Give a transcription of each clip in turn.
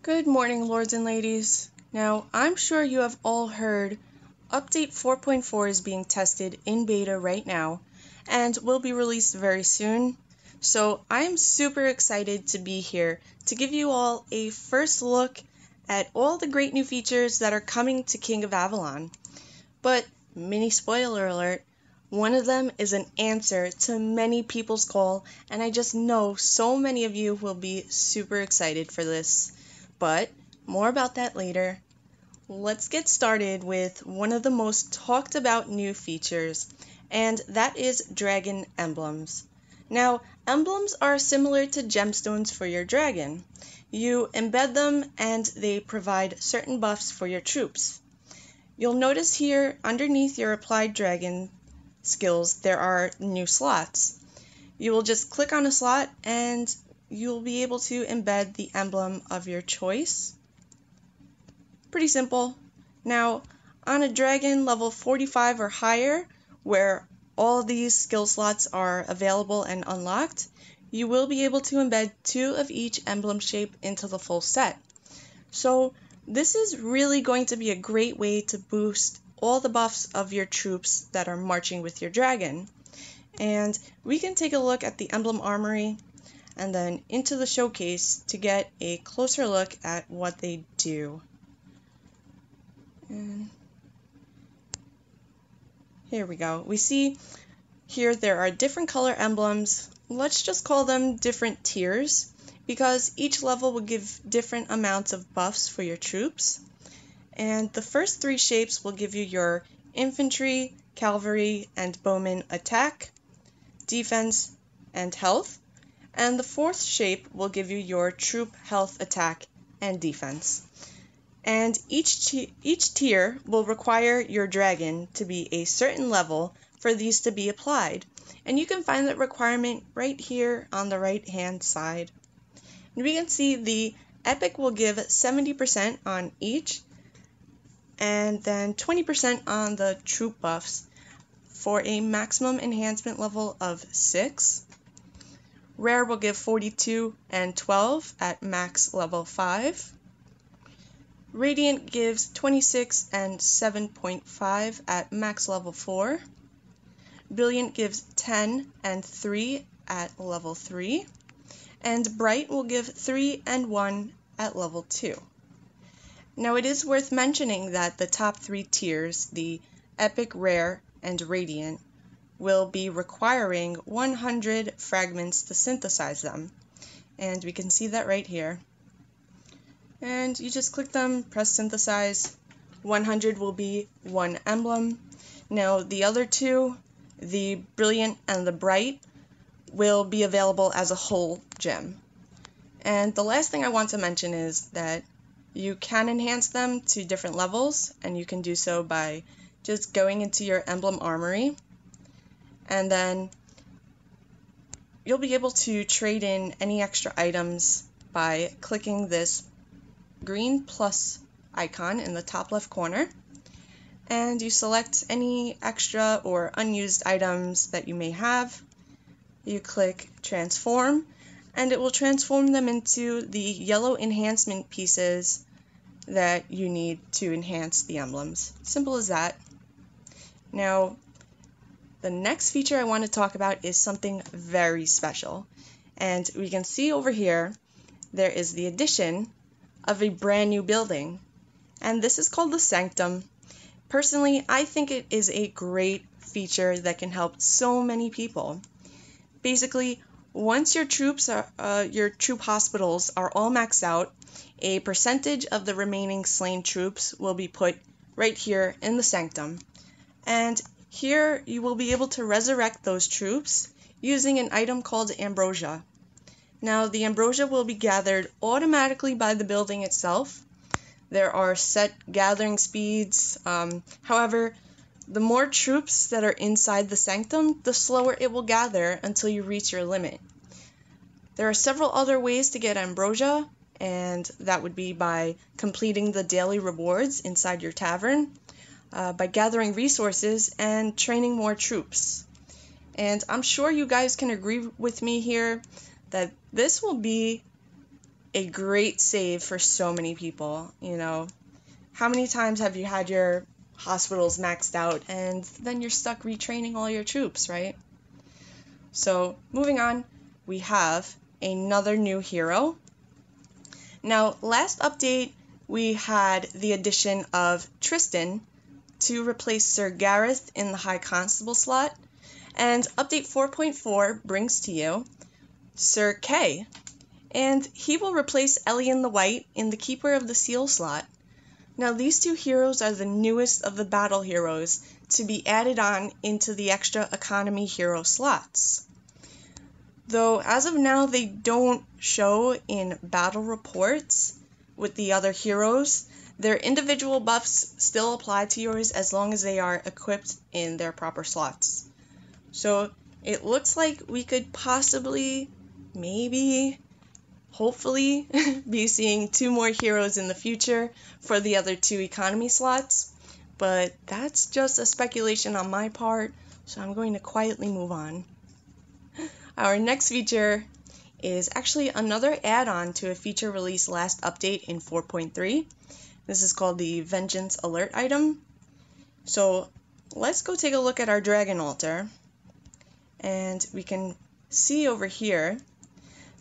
Good morning, lords and ladies. Now, I'm sure you have all heard Update 4.4 is being tested in beta right now and will be released very soon. So I'm super excited to be here to give you all a first look at all the great new features that are coming to King of Avalon. But, mini spoiler alert, one of them is an answer to many people's call, and I just know so many of you will be super excited for this. But more about that later. Let's get started with one of the most talked about new features, and that is dragon emblems. Now, emblems are similar to gemstones for your dragon. You embed them and they provide certain buffs for your troops. You'll notice here underneath your applied dragon skills there are new slots. You will just click on a slot and you'll be able to embed the emblem of your choice. Pretty simple. Now, on a dragon level 45 or higher, where all these skill slots are available and unlocked, you will be able to embed 2 of each emblem shape into the full set. So this is really going to be a great way to boost all the buffs of your troops that are marching with your dragon. And we can take a look at the emblem armory and then into the showcase to get a closer look at what they do. And here we go. We see here there are different color emblems. Let's just call them different tiers because each level will give different amounts of buffs for your troops. And the first 3 shapes will give you your infantry, cavalry, and bowman attack, defense, and health. And the 4th shape will give you your troop health, attack, and defense. And each tier will require your dragon to be a certain level for these to be applied. And you can find that requirement right here on the right hand side. And we can see the epic will give 70% on each, and then 20% on the troop buffs for a maximum enhancement level of 6. Rare will give 42 and 12 at max level 5. Radiant gives 26 and 7.5 at max level 4. Brilliant gives 10 and 3 at level 3. And Bright will give 3 and 1 at level 2. Now it is worth mentioning that the top 3 tiers, the Epic, Rare, and Radiant, will be requiring 100 fragments to synthesize them. And we can see that right here. And you just click them, press synthesize. 100 will be 1 emblem. Now the other 2, the Brilliant and the Bright, will be available as a whole gem. And the last thing I want to mention is that you can enhance them to different levels, and you can do so by just going into your emblem armory, and then you'll be able to trade in any extra items by clicking this green plus icon in the top left corner, and you select any extra or unused items that you may have. You click transform, and it will transform them into the yellow enhancement pieces that you need to enhance the emblems. Simple as that. Now, the next feature I want to talk about is something very special. And we can see over here, there is the addition of a brand new building. And this is called the Sanctum. Personally, I think it is a great feature that can help so many people. Basically, once your your troop hospitals are all maxed out, a percentage of the remaining slain troops will be put right here in the Sanctum. And here you will be able to resurrect those troops using an item called ambrosia. Now the ambrosia will be gathered automatically by the building itself. There are set gathering speeds. However, the more troops that are inside the Sanctum, the slower it will gather until you reach your limit. There are several other ways to get ambrosia, and that would be by completing the daily rewards inside your tavern, by gathering resources, and training more troops. And I'm sure you guys can agree with me here that this will be a great save for so many people. You know, how many times have you had your hospitals maxed out and then you're stuck retraining all your troops, right? So moving on, we have another new hero. Now, last update, we had the addition of Tristan to replace Sir Gareth in the High Constable slot, and update 4.4 brings to you Sir Kay, and he will replace Elian the White in the Keeper of the Seal slot. Now, these two heroes are the newest of the battle heroes to be added on into the extra economy hero slots. Though, as of now, they don't show in battle reports with the other heroes, their individual buffs still apply to yours as long as they are equipped in their proper slots. So, it looks like we could possibly, maybe, hopefully, be seeing 2 more heroes in the future for the other 2 economy slots, but that's just a speculation on my part, so I'm going to quietly move on. Our next feature is actually another add-on to a feature released last update in 4.3. This is called the Vengeance Alert item. So let's go take a look at our Dragon Altar, and we can see over here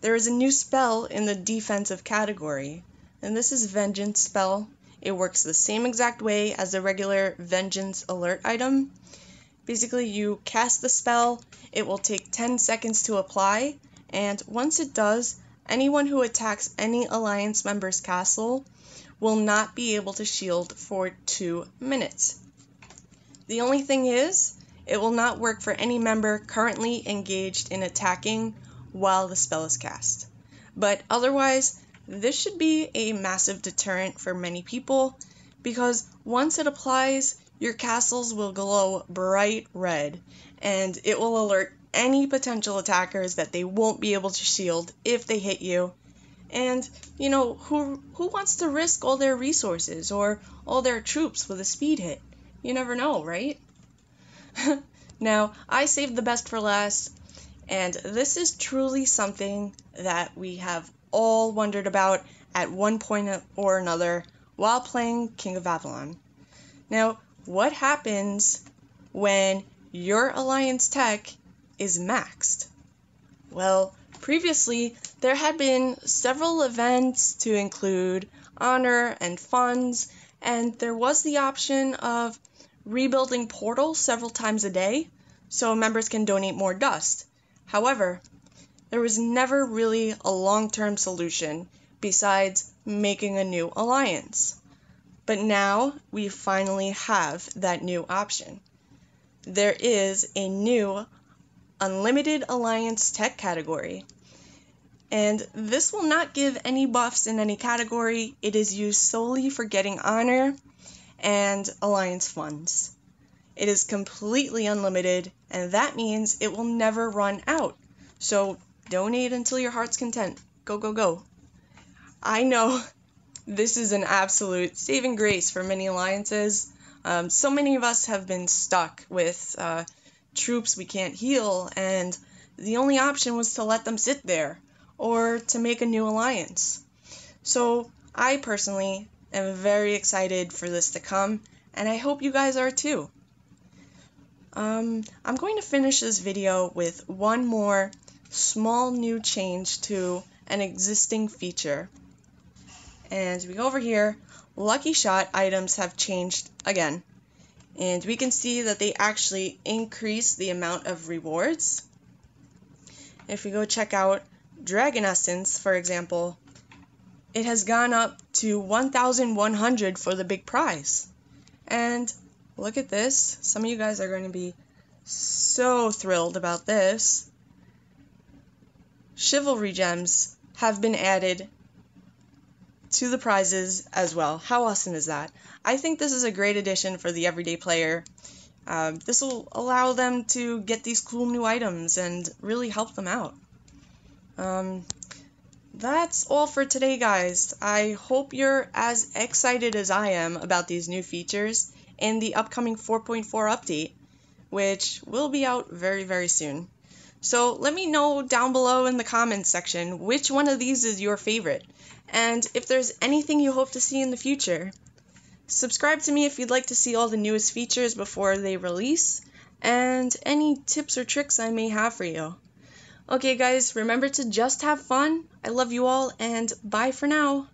there is a new spell in the defensive category, and this is Vengeance spell. It works the same exact way as the regular Vengeance Alert item. Basically, you cast the spell, it will take 10 seconds to apply, and once it does, anyone who attacks any Alliance member's castle will not be able to shield for 2 minutes. The only thing is, it will not work for any member currently engaged in attacking while the spell is cast. But otherwise, this should be a massive deterrent for many people, because once it applies, your castles will glow bright red, and it will alert any potential attackers that they won't be able to shield if they hit you. And, you know, who wants to risk all their resources or all their troops with a speed hit? You never know, right? Now, I saved the best for last, and this is truly something that we have all wondered about at one point or another while playing King of Avalon. Now, what happens when your Alliance tech is maxed? Well, previously, there had been several events to include honor and funds, and there was the option of rebuilding portals several times a day, so members can donate more dust. However, there was never really a long-term solution besides making a new alliance. But now we finally have that new option. There is a new Unlimited Alliance Tech category, and this will not give any buffs in any category. It is used solely for getting honor and Alliance funds. It is completely unlimited, and that means it will never run out. So donate until your heart's content. Go, go, go. I know this is an absolute saving grace for many alliances. So many of us have been stuck with troops we can't heal, and the only option was to let them sit there or to make a new alliance. So I personally am very excited for this to come, and I hope you guys are too. I'm going to finish this video with one more small new change to an existing feature. And as we go over here, Lucky Shot items have changed again. And we can see that they actually increase the amount of rewards. If we go check out Dragon Essence, for example, it has gone up to 1,100 for the big prize. And look at this. Some of you guys are going to be so thrilled about this. Chivalry gems have been added to the prizes as well. How awesome is that? I think this is a great addition for the everyday player. This will allow them to get these cool new items and really help them out. That's all for today, guys. I hope you're as excited as I am about these new features in the upcoming 4.4 update, which will be out very, very soon. So let me know down below in the comments section which one of these is your favorite, and if there's anything you hope to see in the future. Subscribe to me if you'd like to see all the newest features before they release, and any tips or tricks I may have for you. Okay guys, remember to just have fun. I love you all, and bye for now.